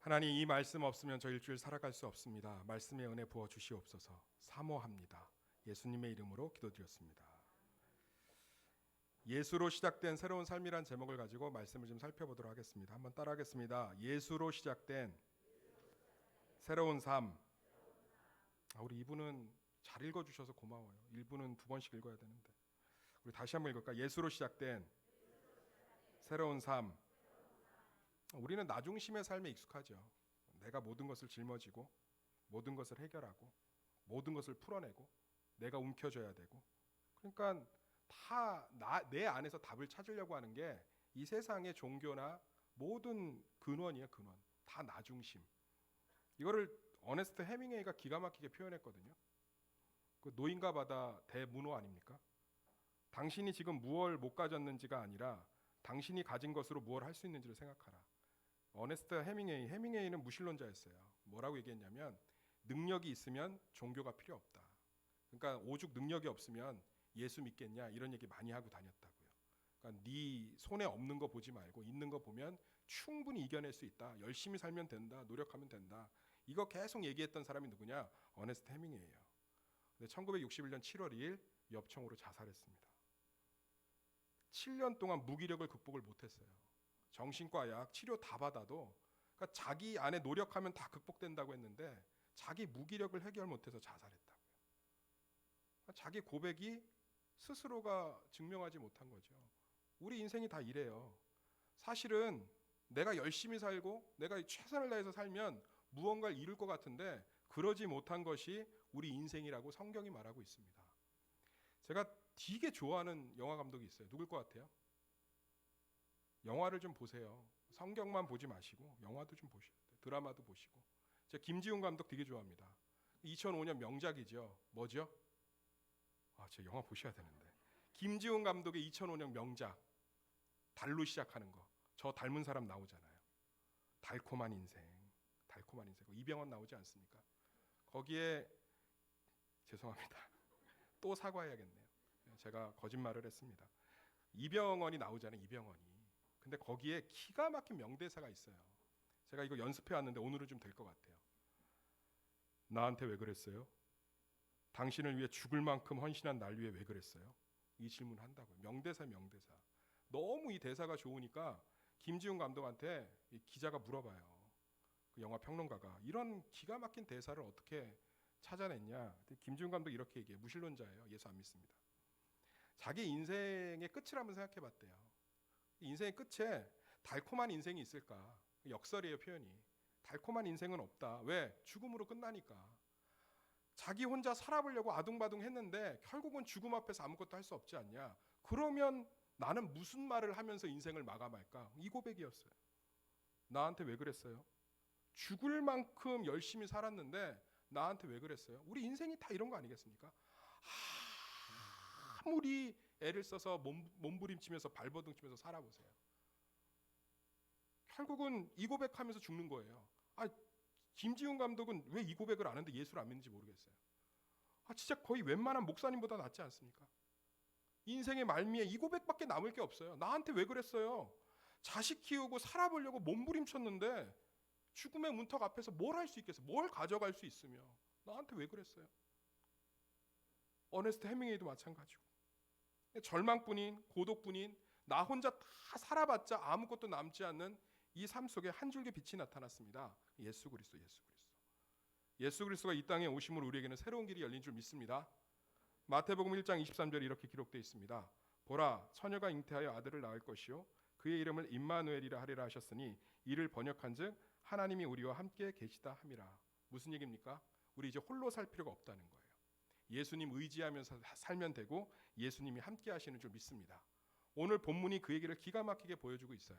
하나님, 이 말씀 없으면 저 일주일 살아갈 수 없습니다. 말씀의 은혜 부어 주시옵소서. 사모합니다. 예수님의 이름으로 기도드렸습니다. 예수로 시작된 새로운 삶이란 제목을 가지고 말씀을 좀 살펴보도록 하겠습니다. 한번 따라하겠습니다. 예수로 시작된 새로운 삶. 우리 이분은 잘 읽어주셔서 고마워요. 1부는 2번씩 읽어야 되는데 우리 다시 한번 읽을까? 예수로 시작된 새로운 삶. 우리는 나 중심의 삶에 익숙하죠. 내가 모든 것을 짊어지고 모든 것을 해결하고 모든 것을 풀어내고 내가 움켜줘야 되고, 그러니까 다 내 안에서 답을 찾으려고 하는 게 이 세상의 종교나 모든 근원이에요. 근원 다 나 중심. 이거를 어네스트 해밍웨이가 기가 막히게 표현했거든요. 그 노인과 바다 대문호 아닙니까? 당신이 지금 무엇을 못 가졌는지가 아니라 당신이 가진 것으로 무엇을 할 수 있는지를 생각하라. 어네스트 해밍웨이는 무신론자였어요. 뭐라고 얘기했냐면 능력이 있으면 종교가 필요 없다. 그러니까 오죽 능력이 없으면 예수 믿겠냐 이런 얘기 많이 하고 다녔다고요. 그러니까 네 손에 없는 거 보지 말고 있는 거 보면 충분히 이겨낼 수 있다. 열심히 살면 된다. 노력하면 된다. 이거 계속 얘기했던 사람이 누구냐? 어네스트 해밍웨이예요. 근데 1961년 7월 2일 엽총으로 자살했습니다. 7년 동안 무기력을 극복을 못했어요. 정신과 약, 치료 다 받아도, 그러니까 자기 안에 노력하면 다 극복된다고 했는데 자기 무기력을 해결 못해서 자살했다고요. 그러니까 자기 고백이 스스로가 증명하지 못한 거죠. 우리 인생이 다 이래요. 사실은 내가 열심히 살고 내가 최선을 다해서 살면 무언가를 이룰 것 같은데 그러지 못한 것이 우리 인생이라고 성경이 말하고 있습니다. 제가 되게 좋아하는 영화 감독이 있어요. 누굴 것 같아요? 영화를 좀 보세요. 성경만 보지 마시고 영화도 좀 보셔야 돼요. 드라마도 보시고. 제가 김지훈 감독 되게 좋아합니다. 2005년 명작이죠. 뭐죠? 제 영화 보셔야 되는데. 김지훈 감독의 2005년 명작 달로 시작하는 거. 저 닮은 사람 나오잖아요. 달콤한 인생. 달콤한 인생. 이병헌 나오지 않습니까? 거기에 죄송합니다. 또 사과해야겠네요. 제가 거짓말을 했습니다. 이병헌이 나오잖아요. 이병헌이. 근데 거기에 기가 막힌 명대사가 있어요. 제가 이거 연습해 왔는데 오늘은 좀 될 것 같아요. 나한테 왜 그랬어요? 당신을 위해 죽을 만큼 헌신한 날 위해 왜 그랬어요? 이 질문을 한다고요. 명대사. 너무 이 대사가 좋으니까 김지훈 감독한테 이 기자가 물어봐요. 그 영화 평론가가 이런 기가 막힌 대사를 어떻게 찾아냈냐? 김지훈 감독 이렇게 얘기해요. 무신론자예요. 예수 안 믿습니다. 자기 인생의 끝을 한번 생각해 봤대요. 인생의 끝에 달콤한 인생이 있을까? 역설이에요, 표현이. 달콤한 인생은 없다. 왜? 죽음으로 끝나니까. 자기 혼자 살아보려고 아둥바둥 했는데 결국은 죽음 앞에서 아무것도 할 수 없지 않냐? 그러면 나는 무슨 말을 하면서 인생을 마감할까? 이 고백이었어요. 나한테 왜 그랬어요? 죽을 만큼 열심히 살았는데 나한테 왜 그랬어요? 우리 인생이 다 이런 거 아니겠습니까? 아무리 애를 써서 몸부림치면서 발버둥 치면서 살아보세요. 결국은 이 고백하면서 죽는 거예요. 김지훈 감독은 왜 이 고백을 안 하는데 예수를 안 믿는지 모르겠어요. 진짜 거의 웬만한 목사님보다 낫지 않습니까? 인생의 말미에 이 고백밖에 남을 게 없어요. 나한테 왜 그랬어요? 자식 키우고 살아보려고 몸부림쳤는데 죽음의 문턱 앞에서 뭘 할 수 있겠어요? 뭘 가져갈 수 있으며 나한테 왜 그랬어요? 어네스트 해밍웨이도 마찬가지고. 절망뿐인, 고독뿐인, 나 혼자 다 살아봤자 아무것도 남지 않는 이 삶 속에 한 줄기 빛이 나타났습니다. 예수 그리스도. 예수 그리스도가 이 땅에 오심으로 우리에게는 새로운 길이 열린 줄 믿습니다. 마태복음 1장 23절에 이렇게 기록되어 있습니다. 보라, 처녀가 잉태하여 아들을 낳을 것이요 그의 이름을 임마누엘이라 하리라 하셨으니 이를 번역한즉 하나님이 우리와 함께 계시다 함이라. 무슨 얘기입니까? 우리 이제 홀로 살 필요가 없다는 거예요. 예수님 의지하면서 살면 되고 예수님이 함께 하시는 줄 믿습니다. 오늘 본문이 그 얘기를 기가 막히게 보여주고 있어요.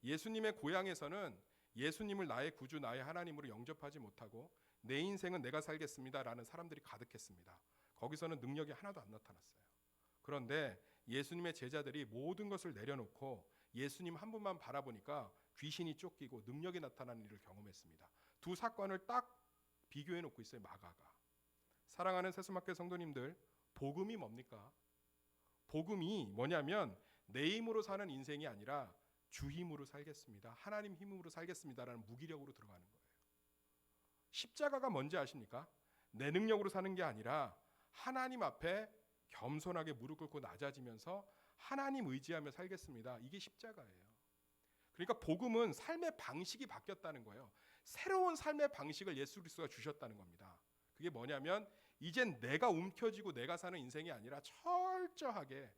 예수님의 고향에서는 예수님을 나의 구주, 나의 하나님으로 영접하지 못하고 내 인생은 내가 살겠습니다라는 사람들이 가득했습니다. 거기서는 능력이 하나도 안 나타났어요. 그런데 예수님의 제자들이 모든 것을 내려놓고 예수님 한 분만 바라보니까 귀신이 쫓기고 능력이 나타나는 일을 경험했습니다. 두 사건을 딱 비교해 놓고 있어요. 마가가. 사랑하는 세수마켓 성도님들, 복음이 뭡니까? 복음이 뭐냐면 내 힘으로 사는 인생이 아니라 주 힘으로 살겠습니다. 하나님 힘으로 살겠습니다라는 무기력으로 들어가는 거예요. 십자가가 뭔지 아십니까? 내 능력으로 사는 게 아니라 하나님 앞에 겸손하게 무릎 꿇고 낮아지면서 하나님 의지하며 살겠습니다. 이게 십자가예요. 그러니까 복음은 삶의 방식이 바뀌었다는 거예요. 새로운 삶의 방식을 예수 그리스도가 주셨다는 겁니다. 그게 뭐냐면 이젠 내가 움켜쥐고 내가 사는 인생이 아니라 철저하게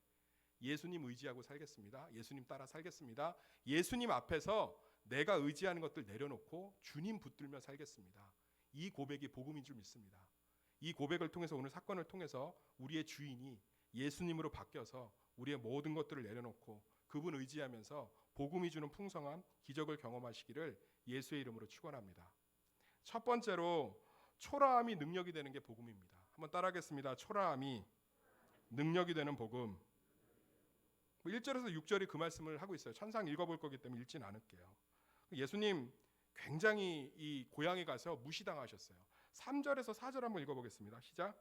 예수님 의지하고 살겠습니다. 예수님 따라 살겠습니다. 예수님 앞에서 내가 의지하는 것들 내려놓고 주님 붙들며 살겠습니다. 이 고백이 복음인 줄 믿습니다. 이 고백을 통해서 오늘 사건을 통해서 우리의 주인이 예수님으로 바뀌어서 우리의 모든 것들을 내려놓고 그분 의지하면서 복음이 주는 풍성함, 기적을 경험하시기를 예수의 이름으로 축원합니다. 첫 번째로 초라함이 능력이 되는 게 복음입니다. 한번 따라하겠습니다. 초라함이 능력이 되는 복음. 1절에서 6절이 그 말씀을 하고 있어요. 천상 읽어볼 거기 때문에 읽진 않을게요. 예수님 굉장히 이 고향에 가서 무시당하셨어요. 3절에서 4절 한번 읽어보겠습니다. 시작.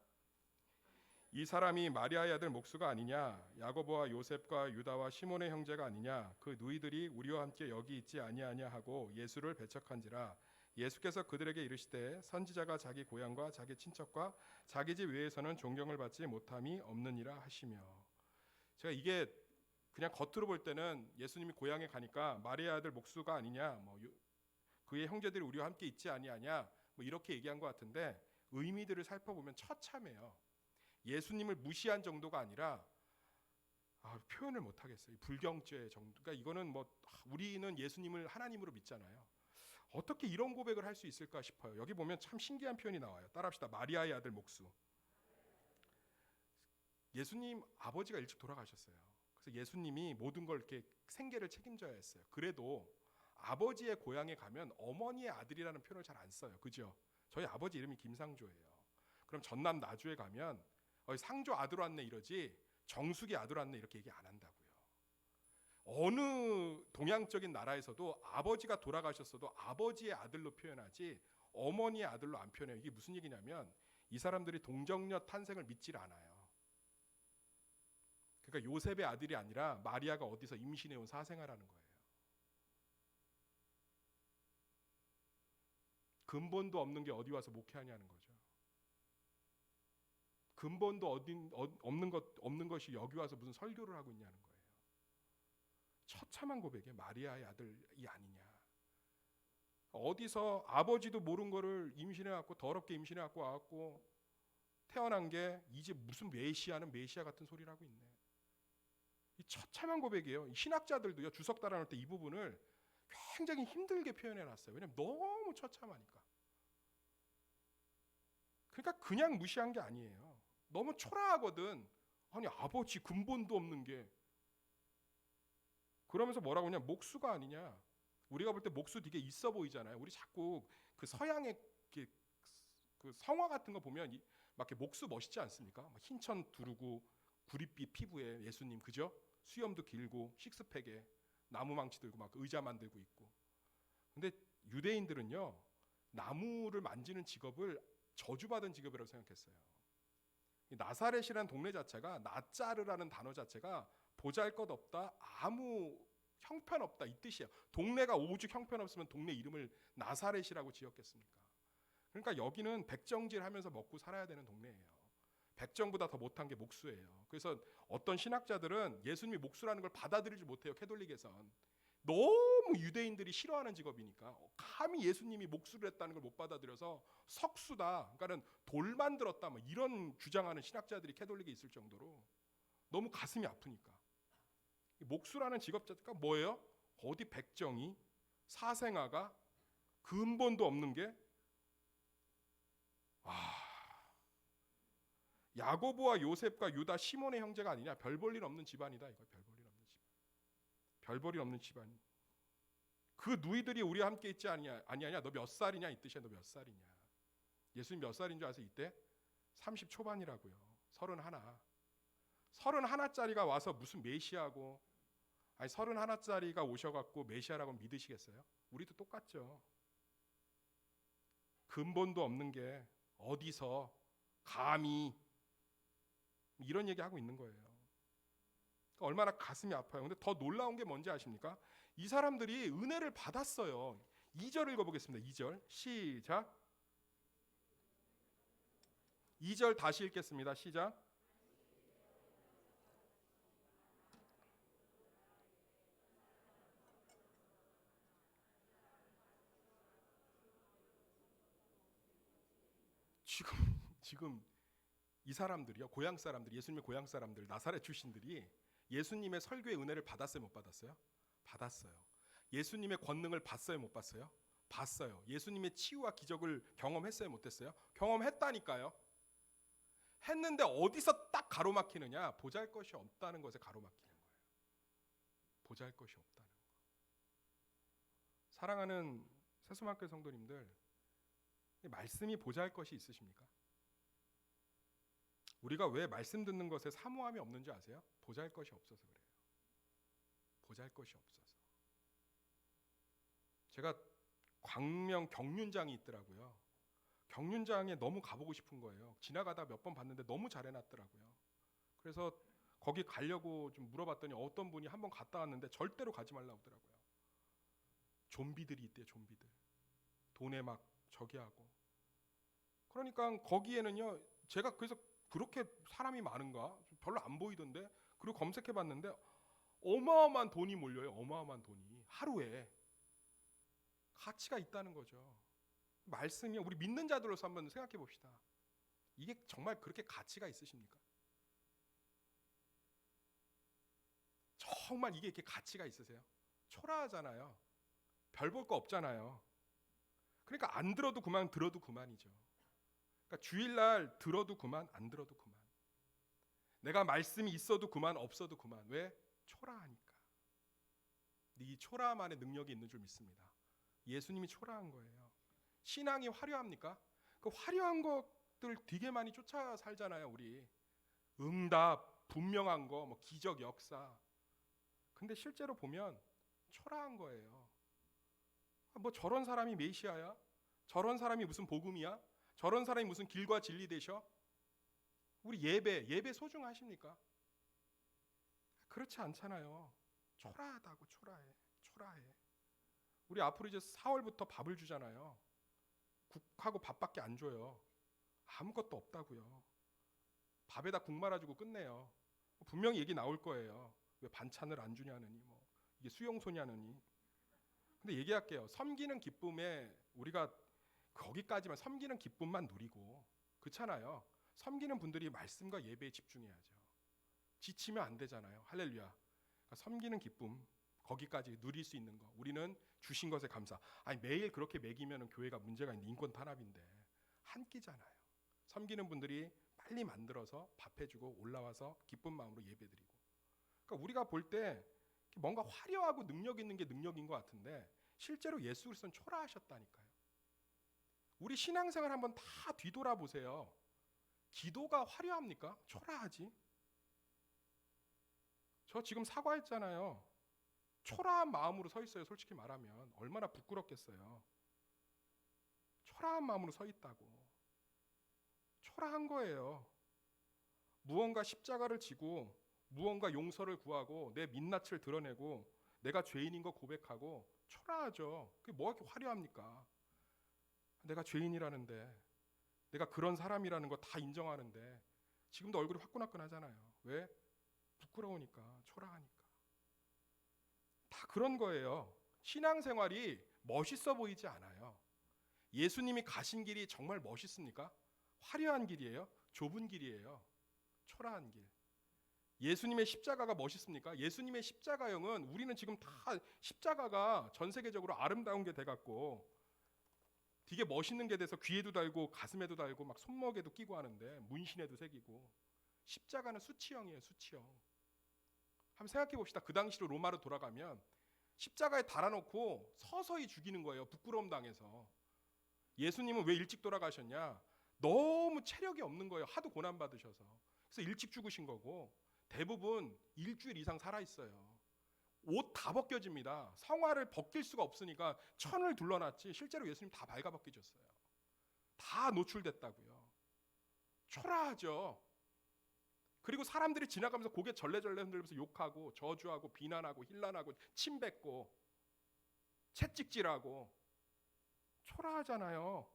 이 사람이 마리아의 아들 목수가 아니냐? 야고보와 요셉과 유다와 시몬의 형제가 아니냐? 그 누이들이 우리와 함께 여기 있지 아니하냐 하고 예수를 배척한지라. 예수께서 그들에게 이르시되 선지자가 자기 고향과 자기 친척과 자기 집 외에서는 존경을 받지 못함이 없느니라 하시며. 제가 이게 그냥 겉으로 볼 때는 예수님이 고향에 가니까 마리아의 아들 목수가 아니냐, 그의 형제들이 우리와 함께 있지 아니하냐, 이렇게 얘기한 것 같은데 의미들을 살펴보면 처참해요. 예수님을 무시한 정도가 아니라 표현을 못 하겠어요. 불경죄 정도. 그러니까 이거는 우리는 예수님을 하나님으로 믿잖아요. 어떻게 이런 고백을 할 수 있을까 싶어요. 여기 보면 참 신기한 표현이 나와요. 따라합시다. 마리아의 아들 목수. 예수님 아버지가 일찍 돌아가셨어요. 그래서 예수님이 모든 걸 이렇게 생계를 책임져야 했어요. 그래도 아버지의 고향에 가면 어머니의 아들이라는 표현을 잘 안 써요. 그죠? 저희 아버지 이름이 김상조예요. 그럼 전남 나주에 가면 상조 아들 왔네 이러지 정숙이 아들 왔네 이렇게 얘기 안 한다고요. 어느 동양적인 나라에서도 아버지가 돌아가셨어도 아버지의 아들로 표현하지 어머니의 아들로 안 표현해요. 이게 무슨 얘기냐면 이 사람들이 동정녀 탄생을 믿질 않아요. 그러니까 요셉의 아들이 아니라 마리아가 어디서 임신해온 사생아라는 거예요. 근본도 없는 게 어디 와서 목회하냐는 거죠. 근본도 없는 것이 여기 와서 무슨 설교를 하고 있냐는 거예요. 처참한 고백에 마리아의 아들이 아니냐. 어디서 아버지도 모른 거를 임신해갖고 더럽게 임신해갖고 와갖고 태어난 게 이제 무슨 메시아는 메시아 같은 소리를 하고 있네. 이 처참한 고백이에요. 신학자들도요 주석 달아놓을 때 이 부분을 굉장히 힘들게 표현해놨어요. 왜냐면 너무 처참하니까. 그러니까 그냥 무시한 게 아니에요. 너무 초라하거든. 아니 아버지 근본도 없는 게. 그러면서 뭐라고 하냐? 목수가 아니냐. 우리가 볼 때 목수 되게 있어 보이잖아요. 우리 자꾸 그 서양의 그 성화 같은 거 보면 막 이렇게 목수 멋있지 않습니까? 막 흰천 두르고 구릿빛 피부에 예수님 그죠? 수염도 길고 식스팩에 나무 망치 들고 막 의자 만들고 있고. 근데 유대인들은요 나무를 만지는 직업을 저주받은 직업이라고 생각했어요. 나사렛이라는 동네 자체가 나짜르라는 단어 자체가 보잘것없다, 아무 형편없다 이 뜻이에요. 동네가 오죽 형편없으면 동네 이름을 나사렛이라고 지었겠습니까? 그러니까 여기는 백정질하면서 먹고 살아야 되는 동네예요. 백정보다 더 못한 게 목수예요. 그래서 어떤 신학자들은 예수님이 목수라는 걸 받아들이지 못해요. 캐톨릭에선. 너무 유대인들이 싫어하는 직업이니까 감히 예수님이 목수를 했다는 걸 못 받아들여서 석수다. 그러니까는 돌 만들었다. 이런 주장하는 신학자들이 캐톨릭에 있을 정도로 너무 가슴이 아프니까. 목수라는 직업 자체가 뭐예요? 어디 백정이 사생아가 근본도 없는 게 야고보와 요셉과 유다 시몬의 형제가 아니냐. 별 볼 일 없는 집안이다. 이거 별 볼 일 없는 집안. 별 볼 일 없는 집안. 그 누이들이 우리와 함께 있지 아니하냐. 너 몇 살이냐 이 뜻이야. 너 몇 살이냐. 예수님 몇 살인 줄 아세요? 이때 30 초반이라고요. 31. 31짜리가 와서 무슨 메시아고, 아니 31짜리가 오셔갖고 메시아라고 믿으시겠어요? 우리도 똑같죠. 근본도 없는 게 어디서 감히 이런 얘기하고 있는 거예요. 얼마나 가슴이 아파요. 근데 더 놀라운 게 뭔지 아십니까? 이 사람들이 은혜를 받았어요. 2절 읽어보겠습니다. 2절 시작. 2절 다시 읽겠습니다. 시작. 지금 이 사람들이요, 고향 사람들, 예수님의 고향 사람들, 나사렛 출신들이 예수님의 설교의 은혜를 받았어요, 못 받았어요? 받았어요. 예수님의 권능을 봤어요, 못 봤어요? 봤어요. 예수님의 치유와 기적을 경험했어요, 못했어요? 경험했다니까요. 했는데 어디서 딱 가로막히느냐? 보잘것이 없다는 것에 가로막히는 거예요. 보잘것이 없다는 거. 사랑하는 세수만교회 성도님들, 말씀이 보잘것이 있으십니까? 우리가 왜 말씀 듣는 것에 사모함이 없는지 아세요? 보잘것이 없어서 그래요. 보잘것이 없어서. 제가 광명 경륜장이 있더라고요. 경륜장에 너무 가보고 싶은 거예요. 지나가다 몇 번 봤는데 너무 잘 해놨더라고요. 그래서 거기 가려고 좀 물어봤더니 어떤 분이 한번 갔다 왔는데 절대로 가지 말라고 하더라고요. 좀비들이 있대요, 좀비들. 돈에 막 저기 하고. 그러니까 거기에는요, 제가 그래서 그렇게 사람이 많은가? 별로 안 보이던데. 그리고 검색해봤는데 어마어마한 돈이 몰려요. 어마어마한 돈이. 하루에. 가치가 있다는 거죠. 말씀이 우리 믿는 자들로서 한번 생각해 봅시다. 이게 정말 그렇게 가치가 있으십니까? 정말 이게 이렇게 가치가 있으세요? 초라하잖아요. 별 볼 거 없잖아요. 그러니까 안 들어도 그만, 들어도 그만이죠. 그러니까 주일날 들어도 그만, 안 들어도 그만. 내가 말씀이 있어도 그만, 없어도 그만. 왜? 초라하니까. 이 초라함 안에 능력이 있는 줄 믿습니다. 예수님이 초라한 거예요. 신앙이 화려합니까? 그 화려한 것들 되게 많이 쫓아 살잖아요, 우리. 응답, 분명한 거, 뭐 기적, 역사. 근데 실제로 보면 초라한 거예요. 뭐 저런 사람이 메시아야? 저런 사람이 무슨 복음이야? 저런 사람이 무슨 길과 진리 되셔? 우리 예배 소중하십니까? 그렇지 않잖아요. 초라하다고. 초라해. 우리 앞으로 이제 4월부터 밥을 주잖아요. 국하고 밥밖에 안 줘요. 아무것도 없다고요. 밥에다 국 말아주고 끝내요. 분명히 얘기 나올 거예요. 왜 반찬을 안 주냐느니, 뭐 이게 수용소냐느니. 근데 얘기할게요. 섬기는 기쁨에 우리가 거기까지만, 섬기는 기쁨만 누리고, 그렇잖아요. 섬기는 분들이 말씀과 예배에 집중해야죠. 지치면 안 되잖아요. 할렐루야. 그러니까 섬기는 기쁨, 거기까지 누릴 수 있는 거, 우리는 주신 것에 감사. 아니 매일 그렇게 먹이면 교회가 문제가 있는 인권 탄압인데 한 끼잖아요. 섬기는 분들이 빨리 만들어서 밥 해주고 올라와서 기쁜 마음으로 예배드리고. 그러니까 우리가 볼 때 뭔가 화려하고 능력 있는 게 능력인 것 같은데 실제로 예수 그리스도는 초라하셨다니까요. 우리 신앙생활 한번 다 뒤돌아보세요. 기도가 화려합니까? 초라하지. 저 지금 사과했잖아요. 초라한 마음으로 서 있어요. 솔직히 말하면 얼마나 부끄럽겠어요. 초라한 마음으로 서 있다고. 초라한 거예요. 무언가 십자가를 지고 무언가 용서를 구하고 내 민낯을 드러내고 내가 죄인인 거 고백하고 초라하죠. 그게 뭐가 이렇게 화려합니까? 내가 죄인이라는데, 내가 그런 사람이라는 거 다 인정하는데 지금도 얼굴이 화끈화끈하잖아요. 왜? 부끄러우니까, 초라하니까. 다 그런 거예요. 신앙생활이 멋있어 보이지 않아요. 예수님이 가신 길이 정말 멋있습니까? 화려한 길이에요? 좁은 길이에요? 초라한 길. 예수님의 십자가가 멋있습니까? 예수님의 십자가형은 우리는 지금 다 십자가가 전 세계적으로 아름다운 게 돼갖고 되게 멋있는 게 돼서 귀에도 달고 가슴에도 달고 막 손목에도 끼고 하는데 문신에도 새기고. 십자가는 수치형이에요. 수치형. 한번 생각해 봅시다. 그 당시로 로마로 돌아가면 십자가에 달아놓고 서서히 죽이는 거예요. 부끄러움 당해서. 예수님은 왜 일찍 돌아가셨냐? 너무 체력이 없는 거예요. 하도 고난 받으셔서. 그래서 일찍 죽으신 거고, 대부분 일주일 이상 살아있어요. 옷 다 벗겨집니다. 성화를 벗길 수가 없으니까 천을 둘러놨지 실제로 예수님 다 발가벗기셨어요. 다 노출됐다고요. 초라하죠. 그리고 사람들이 지나가면서 고개 절레절레 흔들면서 욕하고 저주하고 비난하고 힐난하고 침뱉고 채찍질하고 초라하잖아요.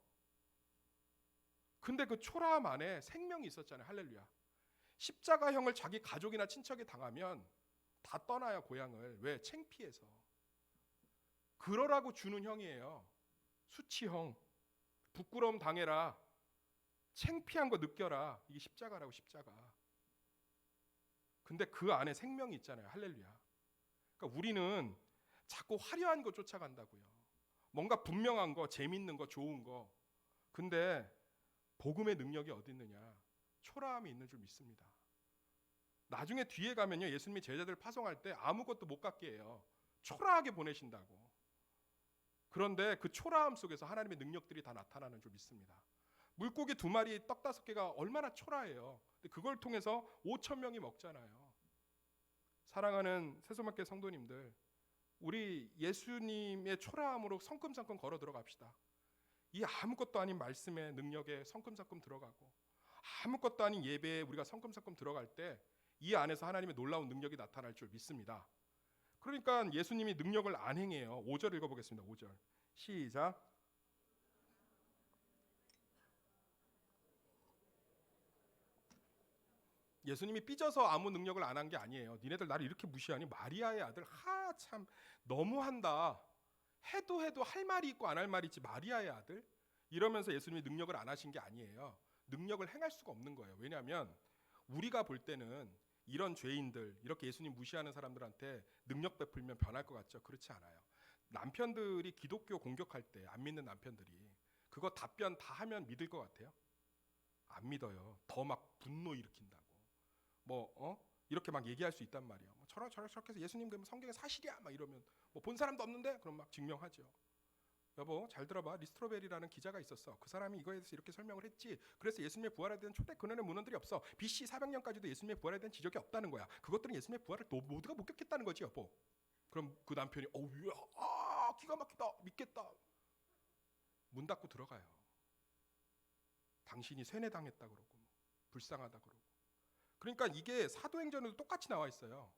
근데 그 초라함 안에 생명이 있었잖아요. 할렐루야. 십자가형을 자기 가족이나 친척이 당하면 다 떠나요, 고향을. 왜? 창피해서. 그러라고 주는 형이에요. 수치형. 부끄러움 당해라. 창피한 거 느껴라. 이게 십자가라고, 십자가. 근데 그 안에 생명이 있잖아요. 할렐루야. 그러니까 우리는 자꾸 화려한 거 쫓아간다고요. 뭔가 분명한 거, 재밌는 거, 좋은 거. 근데 복음의 능력이 어디 있느냐? 초라함이 있는 줄 믿습니다. 나중에 뒤에 가면요, 예수님이 제자들 파송할 때 아무것도 못 갖게 해요. 초라하게 보내신다고. 그런데 그 초라함 속에서 하나님의 능력들이 다 나타나는 줄 믿습니다. 물고기 2마리, 떡 5개가 얼마나 초라해요. 근데 그걸 통해서 5천 명이 먹잖아요. 사랑하는 새소망교회 성도님들, 우리 예수님의 초라함으로 성큼성큼 걸어 들어갑시다. 이 아무것도 아닌 말씀의 능력에 성큼성큼 들어가고, 아무것도 아닌 예배에 우리가 성큼성큼 들어갈 때 이 안에서 하나님의 놀라운 능력이 나타날 줄 믿습니다. 그러니까 예수님이 능력을 안 행해요. 5절 읽어보겠습니다. 5절 시작. 예수님이 삐져서 아무 능력을 안 한 게 아니에요. 니네들 나를 이렇게 무시하니? 마리아의 아들, 참 너무한다. 해도 할 말이 있고 안 할 말이 있지, 마리아의 아들? 이러면서 예수님이 능력을 안 하신 게 아니에요. 능력을 행할 수가 없는 거예요. 왜냐하면 우리가 볼 때는 이런 죄인들, 이렇게 예수님 무시하는 사람들한테 능력 베풀면 변할 것 같죠? 그렇지 않아요. 남편들이 기독교 공격할 때, 안 믿는 남편들이 그거 답변 다 하면 믿을 것 같아요? 안 믿어요. 더 막 분노 일으킨다고. 이렇게 막 얘기할 수 있단 말이에요. 저렇게 해서 예수님 그러면 성경에 사실이야 막 이러면 본 사람도 없는데 그럼 막 증명하죠. 여보 잘 들어봐. 리스트로벨이라는 기자가 있었어. 그 사람이 이거에 대해서 이렇게 설명을 했지. 그래서 예수님의 부활에 대한 초대 근원의 문헌들이 없어. BC 400년까지도 예수님의 부활에 대한 지적이 없다는 거야. 그것들은 예수님의 부활을 모두가 목격했다는 거지 여보. 그럼 그 남편이 기가 막히다. 믿겠다. 문 닫고 들어가요. 당신이 세뇌당했다 그러고 불쌍하다 그러고. 그러니까 이게 사도행전에도 똑같이 나와 있어요.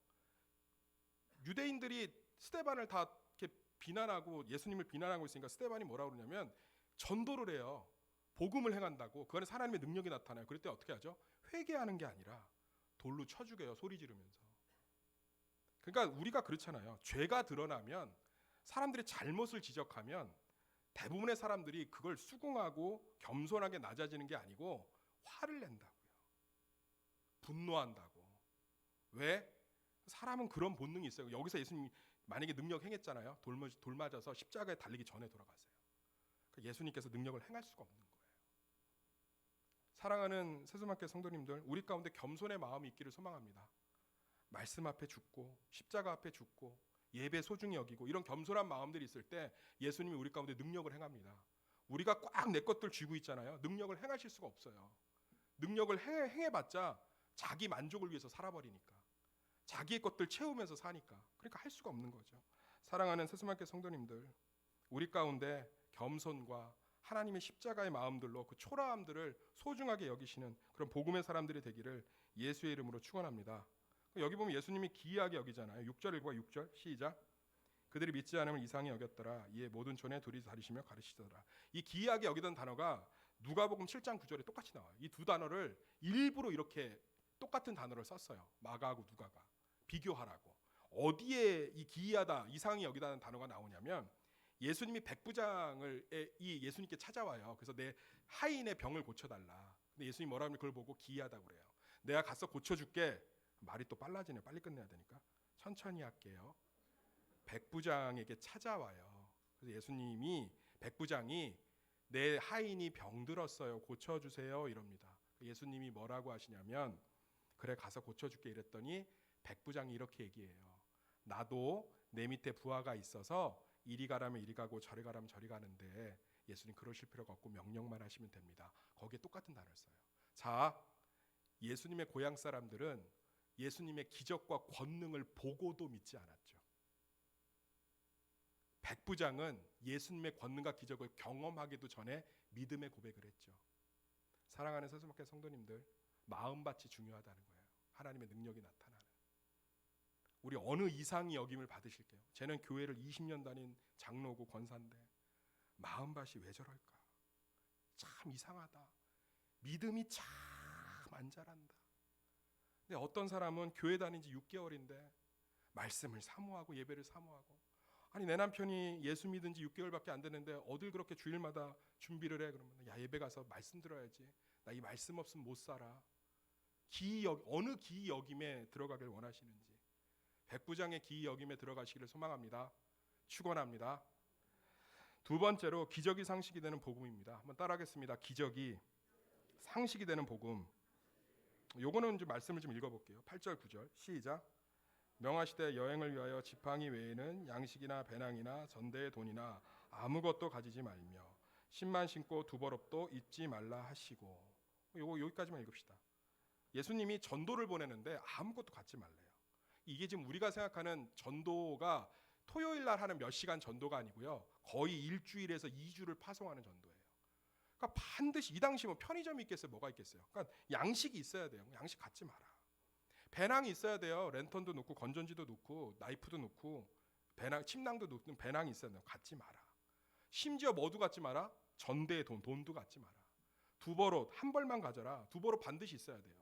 유대인들이 스데반을 다 이렇게 비난하고 예수님을 비난하고 있으니까 스데반이 뭐라고 그러냐면 전도를 해요. 복음을 행한다고. 그 안에 하나님의 능력이 나타나요. 그럴 때 어떻게 하죠? 회개하는 게 아니라 돌로 쳐 죽여요. 소리 지르면서. 그러니까 우리가 그렇잖아요. 죄가 드러나면 사람들이 잘못을 지적하면 대부분의 사람들이 그걸 수긍하고 겸손하게 낮아지는 게 아니고 화를 낸다고요. 분노한다고. 왜? 사람은 그런 본능이 있어요. 여기서 예수님이 만약에 능력 행했잖아요. 돌 맞아서 십자가에 달리기 전에 돌아가세요. 그러니까 예수님께서 능력을 행할 수가 없는 거예요. 사랑하는 새소망교회 성도님들, 우리 가운데 겸손의 마음이 있기를 소망합니다. 말씀 앞에 죽고 십자가 앞에 죽고 예배 소중히 여기고 이런 겸손한 마음들이 있을 때 예수님이 우리 가운데 능력을 행합니다. 우리가 꽉 내 것들 쥐고 있잖아요. 능력을 행하실 수가 없어요. 능력을 행해봤자 자기 만족을 위해서 살아버리니까. 자기의 것들 채우면서 사니까. 그러니까 할 수가 없는 거죠. 사랑하는 새소망교회 성도님들, 우리 가운데 겸손과 하나님의 십자가의 마음들로 그 초라함들을 소중하게 여기시는 그런 복음의 사람들이 되기를 예수의 이름으로 축원합니다. 여기 보면 예수님이 기이하게 여기잖아요. 6절 읽고 6절 시작. 그들이 믿지 않음을 이상히 여겼더라. 이에 모든 촌에 둘이 다니시며 가르치더라. 이 기이하게 여기던 단어가 누가복음 7장 9절에 똑같이 나와요. 이 두 단어를 일부러 이렇게 똑같은 단어를 썼어요. 마가하고 누가가 비교하라고. 어디에 이 기이하다, 이상히 여기다는 단어가 나오냐면 예수님이 백부장을 이 예수님께 찾아와요. 그래서 내 하인의 병을 고쳐달라. 근데 예수님이 뭐라 하면 그걸 보고 기이하다고 그래요. 내가 가서 고쳐줄게. 말이 또 빨라지네요. 빨리 끝내야 되니까 천천히 할게요. 백부장에게 찾아와요. 그래서 예수님이 백부장이 내 하인이 병들었어요. 고쳐주세요 이럽니다. 예수님이 뭐라고 하시냐면 그래 가서 고쳐줄게 이랬더니 백부장이 이렇게 얘기해요. 나도 내 밑에 부하가 있어서 이리 가라면 이리 가고 저리 가라면 저리 가는데 예수님 그러실 필요가 없고 명령만 하시면 됩니다. 거기에 똑같은 단어를 써요. 자, 예수님의 고향 사람들은 예수님의 기적과 권능을 보고도 믿지 않았죠. 백부장은 예수님의 권능과 기적을 경험하기도 전에 믿음의 고백을 했죠. 사랑하는 새소망교회 성도님들, 마음밭이 중요하다는 거예요. 하나님의 능력이 나타나는. 우리 어느 이상이 여김을 받으실게요. 쟤는 교회를 20년 다닌 장로고 권사인데 마음밭이 왜 저럴까? 참 이상하다. 믿음이 참 안 자란다. 근데 어떤 사람은 교회 다닌 지 6개월인데 말씀을 사모하고 예배를 사모하고, 아니 내 남편이 예수 믿은 지 6개월밖에 안 됐는데 어딜 그렇게 주일마다 준비를 해? 그러면 야, 예배 가서 말씀 들어야지. 나 이 말씀 없으면 못 살아. 어느 기이 여김에 들어가길 원하시는지, 백부장의 기이 여김에 들어가시기를 소망합니다. 축원합니다. 두 번째로 기적이 상식이 되는 복음입니다. 한번 따라하겠습니다. 기적이 상식이 되는 복음. 요거는 좀 말씀을 좀 읽어볼게요. 8절 9절 시작. 명하시되 여행을 위하여 지팡이 외에는 양식이나 배낭이나 전대의 돈이나 아무것도 가지지 말며 신만 신고 두벌업도 입지 말라 하시고. 요거 여기까지만 읽읍시다. 예수님이 전도를 보내는데 아무것도 갖지 말래요. 이게 지금 우리가 생각하는 전도가 토요일 날 하는 몇 시간 전도가 아니고요, 거의 일주일에서 2주를 파송하는 전도예요. 그러니까 반드시, 이 당시 뭐 편의점이 있겠어요? 뭐가 있겠어요? 그러니까 양식이 있어야 돼요. 양식 갖지 마라. 배낭이 있어야 돼요. 랜턴도 놓고 건전지도 놓고 나이프도 놓고 배낭, 침낭도 놓는 배낭이 있어야 돼요. 갖지 마라. 심지어 뭐도 갖지 마라? 전대의 돈도 갖지 마라. 두벌옷 한 벌만 가져라. 두벌옷 반드시 있어야 돼요.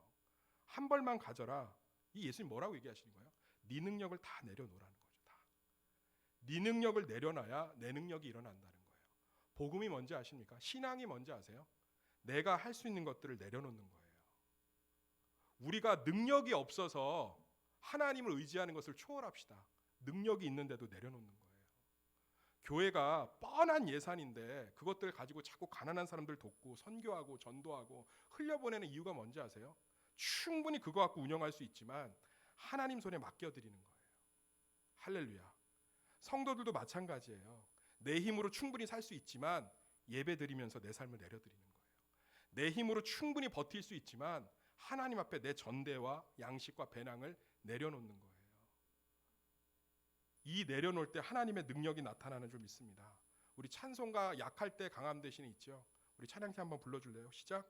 한 벌만 가져라. 이 예수님 뭐라고 얘기하시는 거예요? 네 능력을 다 내려놓으라는 거죠. 다. 네 능력을 내려놔야 내 능력이 일어난다는 거예요. 복음이 뭔지 아십니까? 신앙이 뭔지 아세요? 내가 할 수 있는 것들을 내려놓는 거예요. 우리가 능력이 없어서 하나님을 의지하는 것을 초월합시다. 능력이 있는데도 내려놓는 거예요. 교회가 뻔한 예산인데 그것들 가지고 자꾸 가난한 사람들 돕고 선교하고 전도하고 흘려보내는 이유가 뭔지 아세요? 충분히 그거 갖고 운영할 수 있지만 하나님 손에 맡겨드리는 거예요. 할렐루야. 성도들도 마찬가지예요. 내 힘으로 충분히 살 수 있지만 예배 드리면서 내 삶을 내려드리는 거예요. 내 힘으로 충분히 버틸 수 있지만 하나님 앞에 내 전대와 양식과 배낭을 내려놓는 거예요. 이 내려놓을 때 하나님의 능력이 나타나는 줄 믿습니다. 우리 찬송가 약할 때 강함 대신에 있죠. 우리 찬양팀 한번 불러줄래요? 시작.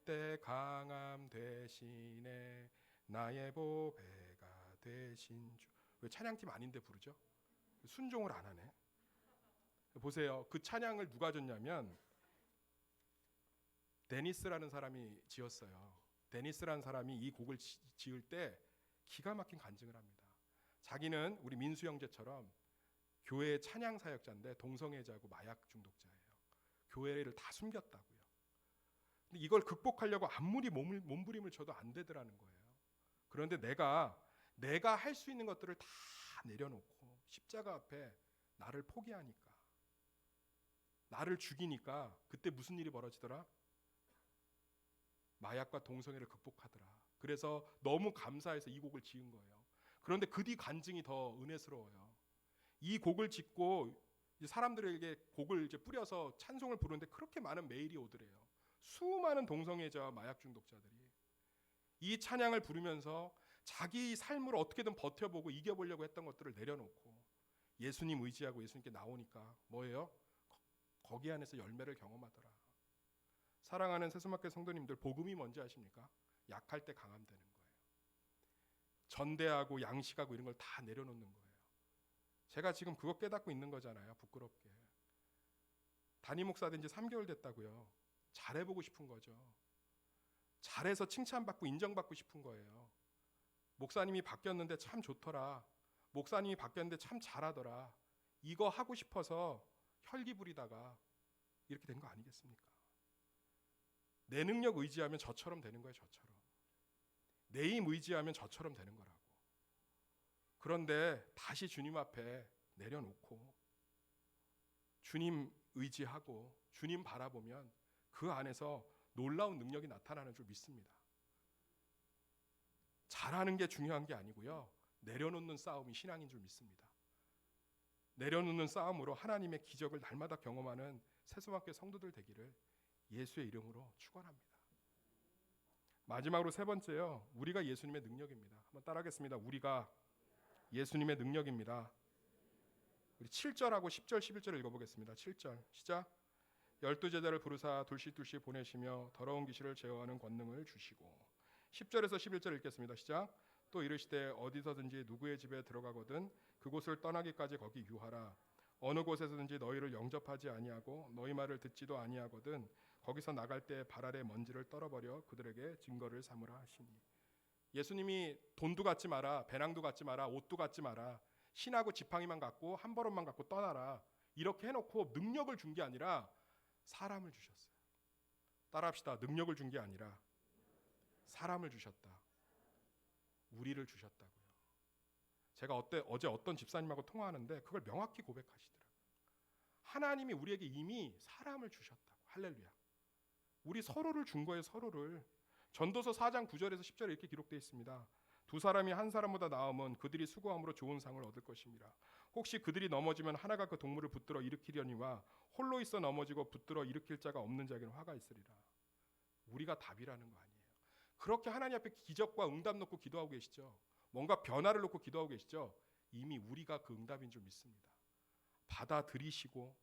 때 강함 대신에 나의 보배가 되신 주. 왜 찬양팀 아닌데 부르죠? 순종을 안 하네. 보세요. 그 찬양을 누가 줬냐면 데니스라는 사람이 지었어요. 데니스라는 사람이 이 곡을 지을 때 기가 막힌 간증을 합니다. 자기는 우리 민수 형제처럼 교회 찬양 사역자인데 동성애자고 마약 중독자예요. 교회를 다 숨겼다고요. 근데 이걸 극복하려고 아무리 몸부림을 쳐도 안 되더라는 거예요. 그런데 내가 할 수 있는 것들을 다 내려놓고 십자가 앞에 나를 포기하니까, 나를 죽이니까 그때 무슨 일이 벌어지더라? 마약과 동성애를 극복하더라. 그래서 너무 감사해서 이 곡을 지은 거예요. 그런데 그 뒤 간증이 더 은혜스러워요. 이 곡을 짓고 사람들에게 곡을 이제 뿌려서 찬송을 부르는데 그렇게 많은 메일이 오더래요. 수많은 동성애자와 마약 중독자들이 이 찬양을 부르면서 자기 삶을 어떻게든 버텨보고 이겨보려고 했던 것들을 내려놓고 예수님 의지하고 예수님께 나오니까 뭐예요? 거기 안에서 열매를 경험하더라. 사랑하는 새수막교 성도님들, 복음이 뭔지 아십니까? 약할 때 강함되는 거예요. 전대하고 양식하고 이런 걸 다 내려놓는 거예요. 제가 지금 그거 깨닫고 있는 거잖아요. 부끄럽게. 담임 목사 된 지 3개월 됐다고요. 잘해보고 싶은 거죠. 잘해서 칭찬받고 인정받고 싶은 거예요. 목사님이 바뀌었는데 참 좋더라. 목사님이 바뀌었는데 참 잘하더라. 이거 하고 싶어서 혈기 부리다가 이렇게 된 거 아니겠습니까? 내 능력 의지하면 저처럼 되는 거예요. 저처럼. 내 힘 의지하면 저처럼 되는 거라고. 그런데 다시 주님 앞에 내려놓고 주님 의지하고 주님 바라보면 그 안에서 놀라운 능력이 나타나는 줄 믿습니다. 잘하는 게 중요한 게 아니고요. 내려놓는 싸움이 신앙인 줄 믿습니다. 내려놓는 싸움으로 하나님의 기적을 날마다 경험하는 새수막교 성도들 되기를 예수의 이름으로 축원합니다. 마지막으로 세 번째요. 우리가 예수님의 능력입니다. 한번 따라하겠습니다. 우리가 예수님의 능력입니다. 우리 7절하고 10절, 11절 읽어보겠습니다. 7절 시작. 12제자를 부르사 둘씩 보내시며 더러운 귀신을 제어하는 권능을 주시고 10절에서 11절 읽겠습니다. 시작. 또 이르시되 어디서든지 누구의 집에 들어가거든 그곳을 떠나기까지 거기 유하라. 어느 곳에서든지 너희를 영접하지 아니하고 너희 말을 듣지도 아니하거든 거기서 나갈 때 발 아래 먼지를 떨어버려 그들에게 증거를 삼으라 하시니. 예수님이 돈도 갖지 마라, 배낭도 갖지 마라, 옷도 갖지 마라, 신하고 지팡이만 갖고 한 버릇만 갖고 떠나라, 이렇게 해놓고 능력을 준 게 아니라 사람을 주셨어요. 따라합시다. 능력을 준 게 아니라 사람을 주셨다. 우리를 주셨다고요. 제가 어제 어떤 집사님하고 통화하는데 그걸 명확히 고백하시더라고요. 하나님이 우리에게 이미 사람을 주셨다고. 할렐루야. 우리 서로를 준 거예요. 서로를. 전도서 4장 9절에서 10절에 이렇게 기록되어 있습니다. 두 사람이 한 사람보다 나으면 그들이 수고함으로 좋은 상을 얻을 것입니다. 혹시 그들이 넘어지면 하나가 그 동물을 붙들어 일으키려니와 홀로 있어 넘어지고 붙들어 일으킬 자가 없는 자에게는 화가 있으리라. 우리가 답이라는 거 아니에요. 그렇게 하나님 앞에 기적과 응답 놓고 기도하고 계시죠. 뭔가 변화를 놓고 기도하고 계시죠. 이미 우리가 그 응답인 줄 믿습니다. 받아들이시고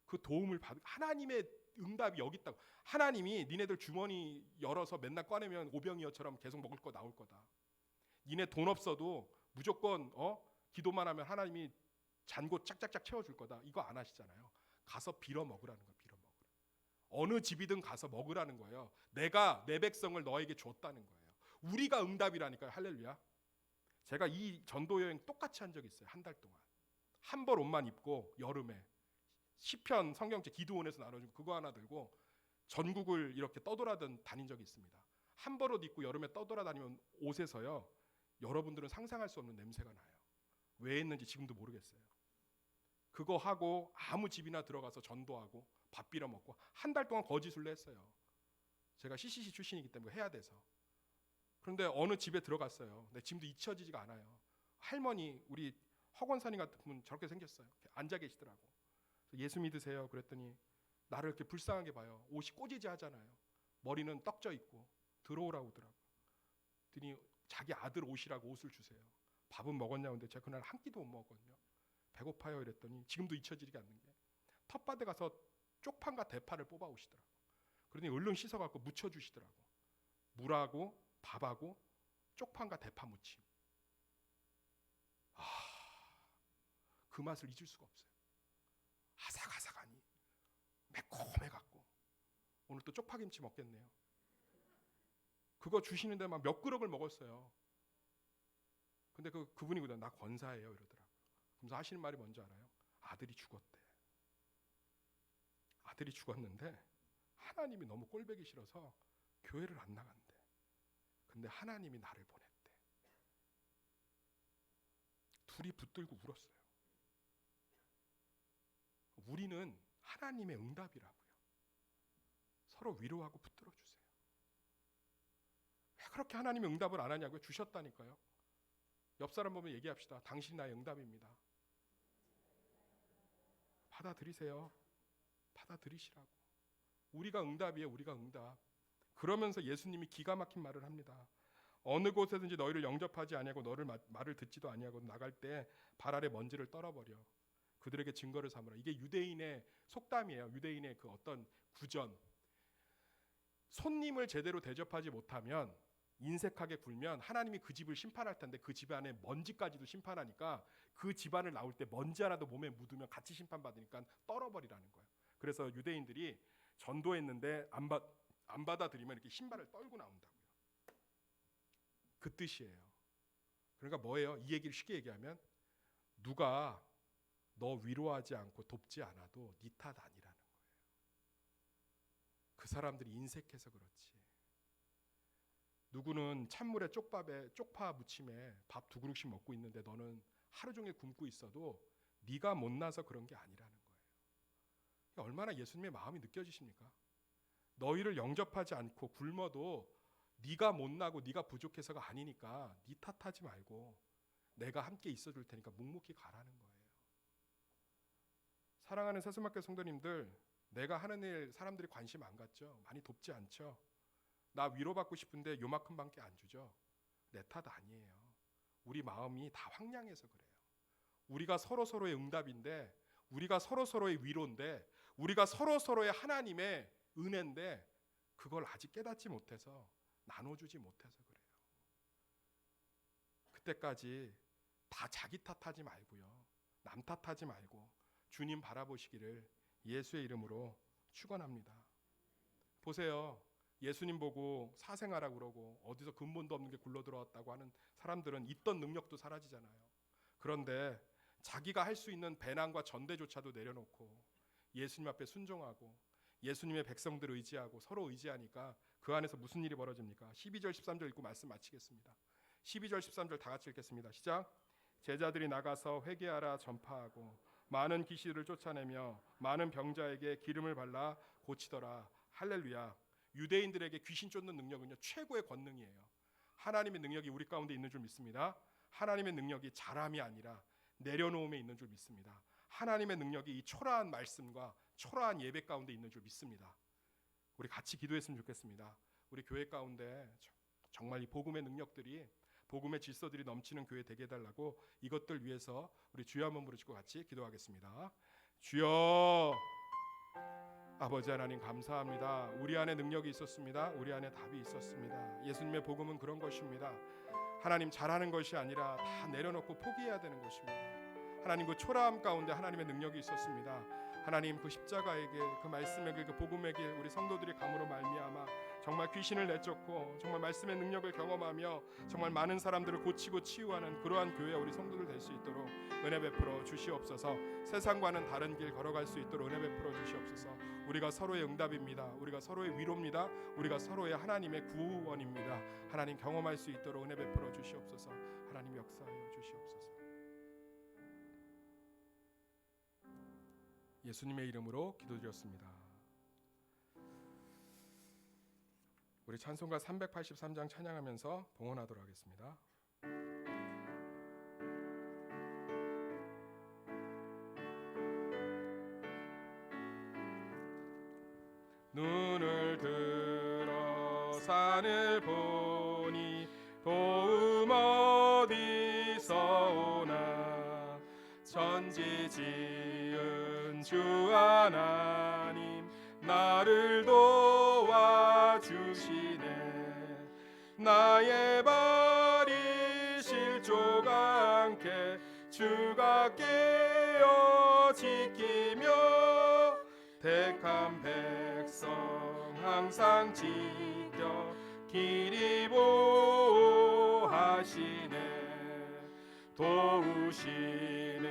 그 도움을 받. 하나님의 응답이 여기 있다고. 하나님이 니네들 주머니 열어서 맨날 꺼내면 오병이어처럼 계속 먹을 거 나올 거다. 니네 돈 없어도 무조건 기도만 하면 하나님이 잔고 짝짝짝 채워줄 거다. 이거 안 하시잖아요. 가서 빌어 먹으라는 거예요. 빌어 먹으라. 어느 집이든 가서 먹으라는 거예요. 내가 내 백성을 너에게 줬다는 거예요. 우리가 응답이라니까요. 할렐루야. 제가 이 전도 여행 똑같이 한 적이 있어요. 한 달 동안 한 벌 옷만 입고 여름에 시편 성경책 기도원에서 나눠주고 그거 하나 들고 전국을 이렇게 다닌 적이 있습니다. 한 벌 옷 입고 여름에 떠돌아다니면 옷에서요, 여러분들은 상상할 수 없는 냄새가 나요. 왜 했는지 지금도 모르겠어요. 그거 하고 아무 집이나 들어가서 전도하고 밥 빌어 먹고 한 달 동안 거지술래 했어요. 제가 CCC 출신이기 때문에 해야 돼서. 그런데 어느 집에 들어갔어요. 근데 지금도 잊혀지지가 않아요. 할머니, 우리 허권사님 같은 분 저렇게 생겼어요. 이렇게 앉아 계시더라고. 예수 믿으세요? 그랬더니 나를 이렇게 불쌍하게 봐요. 옷이 꼬지지 하잖아요. 머리는 떡져 있고 들어오라고 하더라고. 그랬더니 자기 아들 옷이라고 옷을 주세요. 밥은 먹었냐고. 근데 제가 그날 한 끼도 못 먹었거든요. 배고파요 이랬더니 지금도 잊혀지지 않는 게 텃밭에 가서 쪽판과 대파를 뽑아 오시더라고. 그러더니 얼른 씻어갖고 무쳐주시더라고. 물하고 밥하고 쪽판과 대파 무침. 그 맛을 잊을 수가 없어요. 아삭아삭하니 매콤해갖고 오늘 또 쪽파김치 먹겠네요. 그거 주시는데 막 몇 그릇을 먹었어요. 근데 그분이거든. 나 권사예요 이러더라고요. 그러면서 하시는 말이 뭔지 알아요? 아들이 죽었대. 아들이 죽었는데 하나님이 너무 꼴보기 싫어서 교회를 안 나간대. 근데 하나님이 나를 보냈대. 둘이 붙들고 울었어요. 우리는 하나님의 응답이라고요. 서로 위로하고 붙들어 주세요. 왜 그렇게 하나님의 응답을 안 하냐고요? 주셨다니까요. 옆 사람 보면 얘기합시다. 당신 나의 응답입니다. 받아들이세요. 받아들이시라고. 우리가 응답이에요. 우리가 응답. 그러면서 예수님이 기가 막힌 말을 합니다. 어느 곳에든지 너희를 영접하지 아니하고 너를 말을 듣지도 아니하고 나갈 때 발 아래 먼지를 떨어버려 그들에게 증거를 삼으라. 이게 유대인의 속담이에요. 유대인의 그 어떤 구전. 손님을 제대로 대접하지 못하면, 인색하게 굴면 하나님이 그 집을 심판할 텐데 그 집안에 먼지까지도 심판하니까 그 집안을 나올 때 먼지 하나도 몸에 묻으면 같이 심판받으니까 떨어버리라는 거예요. 그래서 유대인들이 전도했는데 안 받아들이면 이렇게 신발을 떨고 나온다고요. 그 뜻이에요. 그러니까 뭐예요? 이 얘기를 쉽게 얘기하면 누가 너 위로하지 않고 돕지 않아도 네 탓 아니라는 거예요. 그 사람들이 인색해서 그렇지. 누구는 찬물에 쪽파 무침에 밥 2그릇씩 먹고 있는데 너는 하루 종일 굶고 있어도 네가 못나서 그런 게 아니라는 거예요. 얼마나 예수님의 마음이 느껴지십니까? 너희를 영접하지 않고 굶어도 네가 못나고 네가 부족해서가 아니니까 네 탓하지 말고 내가 함께 있어줄 테니까 묵묵히 가라는 거예요. 사랑하는 새수막교 성도님들, 내가 하는 일 사람들이 관심 안 갖죠? 많이 돕지 않죠? 나 위로받고 싶은데 요만큼 밖에 안 주죠? 내 탓 아니에요. 우리 마음이 다 황량해서 그래요. 우리가 서로서로의 응답인데, 우리가 서로서로의 위로인데, 우리가 서로서로의 하나님의 은혜인데 그걸 아직 깨닫지 못해서 나눠주지 못해서 그래요. 그때까지 다 자기 탓하지 말고요, 남 탓하지 말고 주님 바라보시기를 예수의 이름으로 축원합니다. 보세요. 예수님 보고 사생하라고 그러고 어디서 근본도 없는 게 굴러 들어왔다고 하는 사람들은 있던 능력도 사라지잖아요. 그런데 자기가 할 수 있는 배난과 전대조차도 내려놓고 예수님 앞에 순종하고 예수님의 백성들 의지하고 서로 의지하니까 그 안에서 무슨 일이 벌어집니까? 12절 13절 읽고 말씀 마치겠습니다. 12절 13절 다 같이 읽겠습니다. 시작. 제자들이 나가서 회개하라 전파하고 많은 귀신을 쫓아내며 많은 병자에게 기름을 발라 고치더라. 할렐루야. 유대인들에게 귀신 쫓는 능력은요, 최고의 권능이에요. 하나님의 능력이 우리 가운데 있는 줄 믿습니다. 하나님의 능력이 잘함이 아니라 내려놓음에 있는 줄 믿습니다. 하나님의 능력이 이 초라한 말씀과 초라한 예배 가운데 있는 줄 믿습니다. 우리 같이 기도했으면 좋겠습니다. 우리 교회 가운데 정말 이 복음의 능력들이, 복음의 질서들이 넘치는 교회 되게 해달라고 이것들 위해서 우리 주여 한번 부르시고 같이 기도하겠습니다. 주여, 아버지 하나님 감사합니다. 우리 안에 능력이 있었습니다. 우리 안에 답이 있었습니다. 예수님의 복음은 그런 것입니다. 하나님 잘하는 것이 아니라 다 내려놓고 포기해야 되는 것입니다. 하나님 그 초라함 가운데 하나님의 능력이 있었습니다. 하나님 그 십자가에게, 그 말씀에게, 그 복음에게 우리 성도들이 감으로 말미암아 정말 귀신을 내쫓고 정말 말씀의 능력을 경험하며 정말 많은 사람들을 고치고 치유하는 그러한 교회 우리 성도들 될 수 있도록 은혜 베풀어 주시옵소서. 세상과는 다른 길 걸어갈 수 있도록 은혜 베풀어 주시옵소서. 우리가 서로의 응답입니다. 우리가 서로의 위로입니다. 우리가 서로의 하나님의 구원입니다. 하나님 경험할 수 있도록 은혜 베풀어 주시옵소서. 하나님 역사하여 주시옵소서. 예수님의 이름으로 기도드렸습니다. 우리 찬송가 383장 찬양하면서 봉헌하도록 하겠습니다. 눈을 들어 산을 보니 도움 어디서 오나 천지 지은 주 하나님 나를 도와주시네. 나의 발이 실족 않게 주가 깨어 지키며 택한 백성 항상 지켜 길이 보호하시네. 도우시는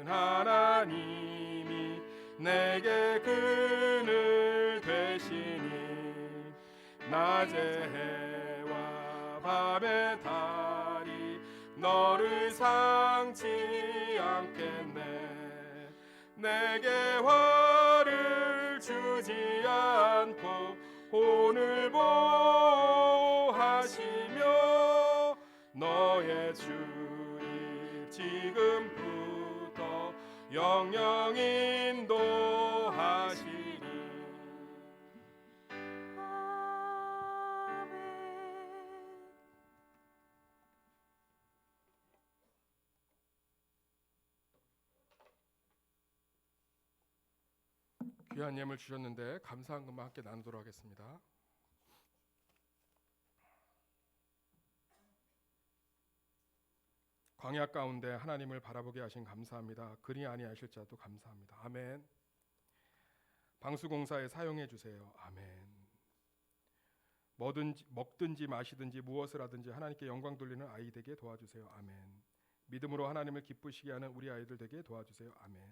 하나님이 내게 그늘 되시니 낮의 해와 밤의 달이 너를 상치 않겠네. 내게 화를 주지 않고 오늘 보호하시며 너의 주님 지금부터 영영 인도하시리. 아멘. 귀한 예물 주셨는데 감사한 것만 함께 나누도록 하겠습니다. 광야 가운데 하나님을 바라보게 하신 감사합니다. 그리 아니하실 자도 감사합니다. 아멘. 방수공사에 사용해 주세요. 아멘. 뭐든지 먹든지 마시든지 무엇을 하든지 하나님께 영광 돌리는 아이 되게 도와주세요. 아멘. 믿음으로 하나님을 기쁘시게 하는 우리 아이들 되게 도와주세요. 아멘.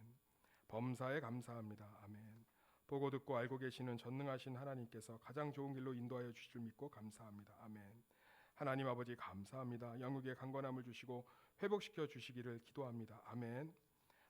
범사에 감사합니다. 아멘. 보고 듣고 알고 계시는 전능하신 하나님께서 가장 좋은 길로 인도하여 주실 줄 믿고 감사합니다. 아멘. 하나님 아버지 감사합니다. 영육의 강건함을 주시고 회복시켜 주시기를 기도합니다. 아멘.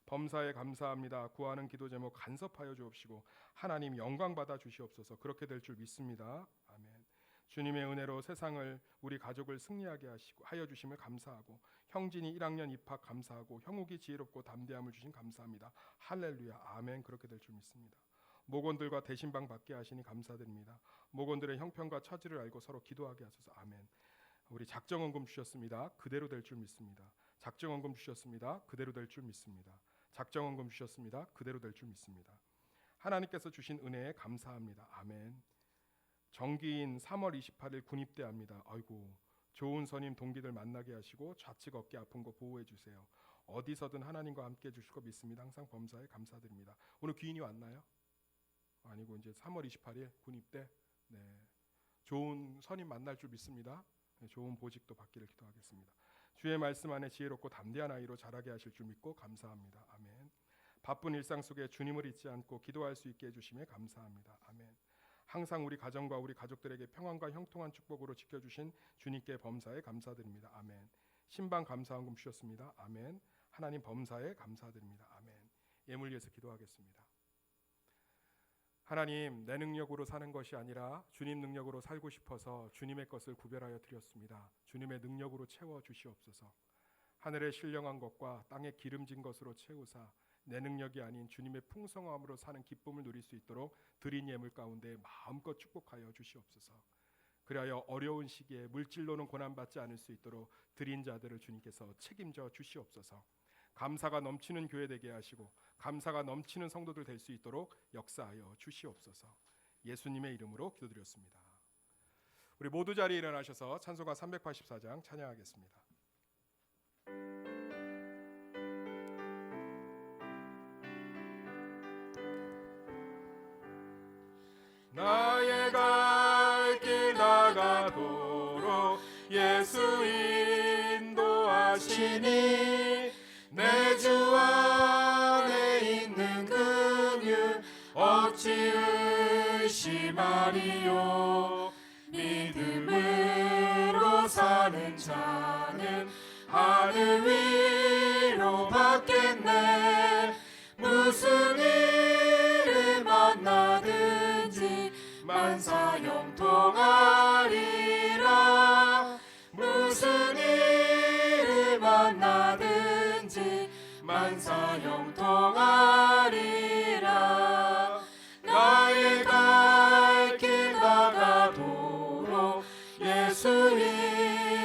범사에 감사합니다. 구하는 기도 제목 간섭하여 주옵시고 하나님 영광 받아 주시옵소서. 그렇게 될 줄 믿습니다. 아멘. 주님의 은혜로 세상을 우리 가족을 승리하게 하여 주심을 감사하고 형진이 1학년 입학 감사하고 형욱이 지혜롭고 담대함을 주신 감사합니다. 할렐루야. 아멘. 그렇게 될 줄 믿습니다. 목원들과 대신방 받게 하시니 감사드립니다. 목원들의 형편과 처지를 알고 서로 기도하게 하소서. 아멘. 우리 작정원금 주셨습니다. 그대로 될 줄 믿습니다. 작정원금 주셨습니다. 그대로 될 줄 믿습니다. 작정원금 주셨습니다. 그대로 될 줄 믿습니다. 하나님께서 주신 은혜에 감사합니다. 아멘. 정기인 3월 28일 군입대합니다. 아이고, 좋은 선임 동기들 만나게 하시고 좌측 어깨 아픈 거 보호해 주세요. 어디서든 하나님과 함께 해주실 거 믿습니다. 항상 범사에 감사드립니다. 오늘 귀인이 왔나요? 아니고 이제 3월 28일 군입대. 네, 좋은 선임 만날 줄 믿습니다. 네, 좋은 보직도 받기를 기도하겠습니다. 주의 말씀 안에 지혜롭고 담대한 아이로 자라게 하실 줄 믿고 감사합니다. 아멘. 바쁜 일상 속에 주님을 잊지 않고 기도할 수 있게 해주심에 감사합니다. 아멘. 항상 우리 가정과 우리 가족들에게 평안과 형통한 축복으로 지켜주신 주님께 범사에 감사드립니다. 아멘. 신방 감사헌금 주셨습니다. 아멘. 하나님 범사에 감사드립니다. 아멘. 예물 위해서 기도하겠습니다. 하나님, 내 능력으로 사는 것이 아니라 주님 능력으로 살고 싶어서 주님의 것을 구별하여 드렸습니다. 주님의 능력으로 채워 주시옵소서. 하늘의 신령한 것과 땅에 기름진 것으로 채우사 내 능력이 아닌 주님의 풍성함으로 사는 기쁨을 누릴 수 있도록 드린 예물 가운데 마음껏 축복하여 주시옵소서. 그리하여 어려운 시기에 물질로는 고난받지 않을 수 있도록 드린 자들을 주님께서 책임져 주시옵소서. 감사가 넘치는 교회 되게 하시고 감사가 넘치는 성도들 될 수 있도록 역사하여 주시옵소서. 예수님의 이름으로 기도드렸습니다. 우리 모두 자리에 일어나셔서 찬송가 384장 찬양하겠습니다. 나의 갈 길 나가도록 예수 인도하시니 내 주 안에 있는 근육 어찌 의심하리요. 믿음으로 사는 자는 하늘 위로 받겠네. 무슨 일을 만나든지 만사형통하리라. 무슨 일을 만나든지 만사형통하리라. 나의 갈 길 나가도록 예수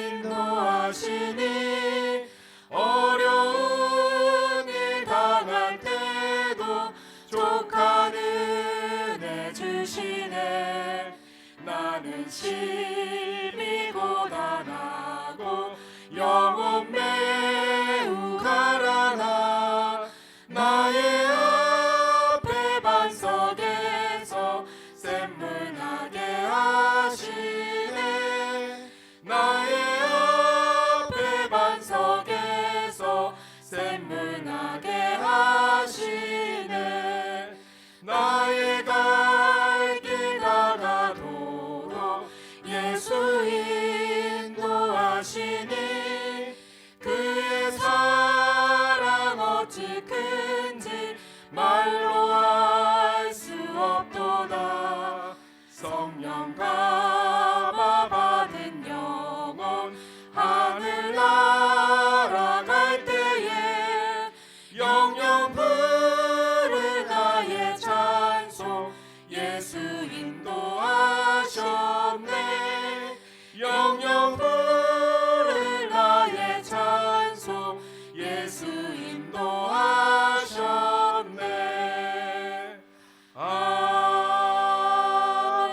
인도하시니 어려운 일 당할 때도 족한 은혜 주시네. 나는 심히 고단하고 영혼 매우 가라나. 나의 앞에 반석에서 샘물 나게 하시네. 나의 앞에 반석에서 샘물 나게 하시네. 나의 갈 길 나가도록 예수 인도하시니 그의 사랑 어찌 큰지 말로 알 수 없도다. 성령 감화 받은 영혼 하늘 날아갈 때에 영영 부를 나의 찬송 예수 인도하셨네. 영영 부를 나의 찬송 예수 인도하셨네.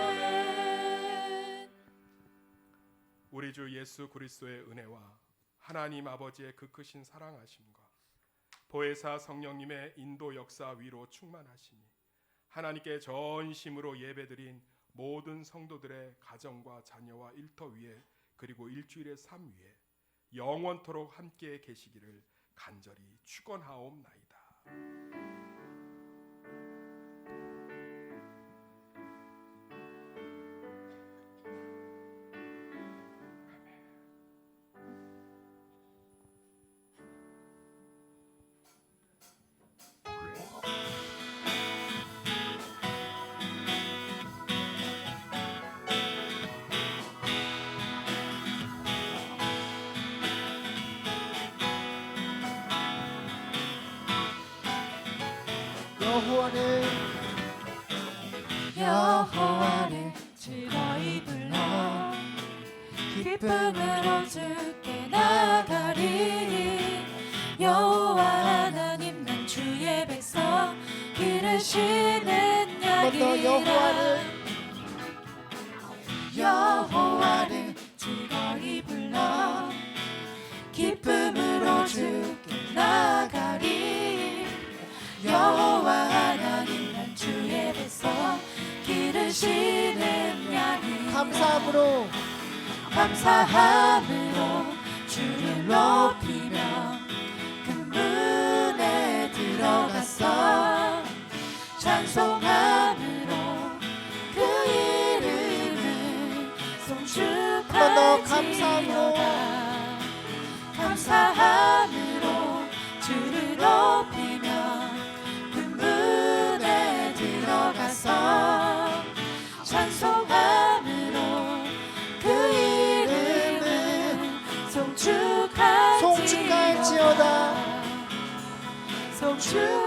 아멘. 우리 주 예수 그리스도의 은혜와 하나님 아버지의 그 크신 사랑하심과 보혜사 성령님의 인도 역사 위로 충만하시니 하나님께 전심으로 예배드린 모든 성도들의 가정과 자녀와 일터 위에 그리고 일주일의 삶 위에 영원토록 함께 계시기를 간절히 축원하옵나이다. 여호와를 즐거이 불러 기쁨으로 주께 나가리니. 여호와 하나님 난 주의 백성 기르시는 양이라. 기르시는 양이 감사함으로 주를 높이며 그 문에 들어갔어 찬송함으로 그 이름을 한번 더 송축할지어다 감사함으로 주를 높이며 그 문에 들어가서 찬송함으로 그 이름을 송축할지어다 송축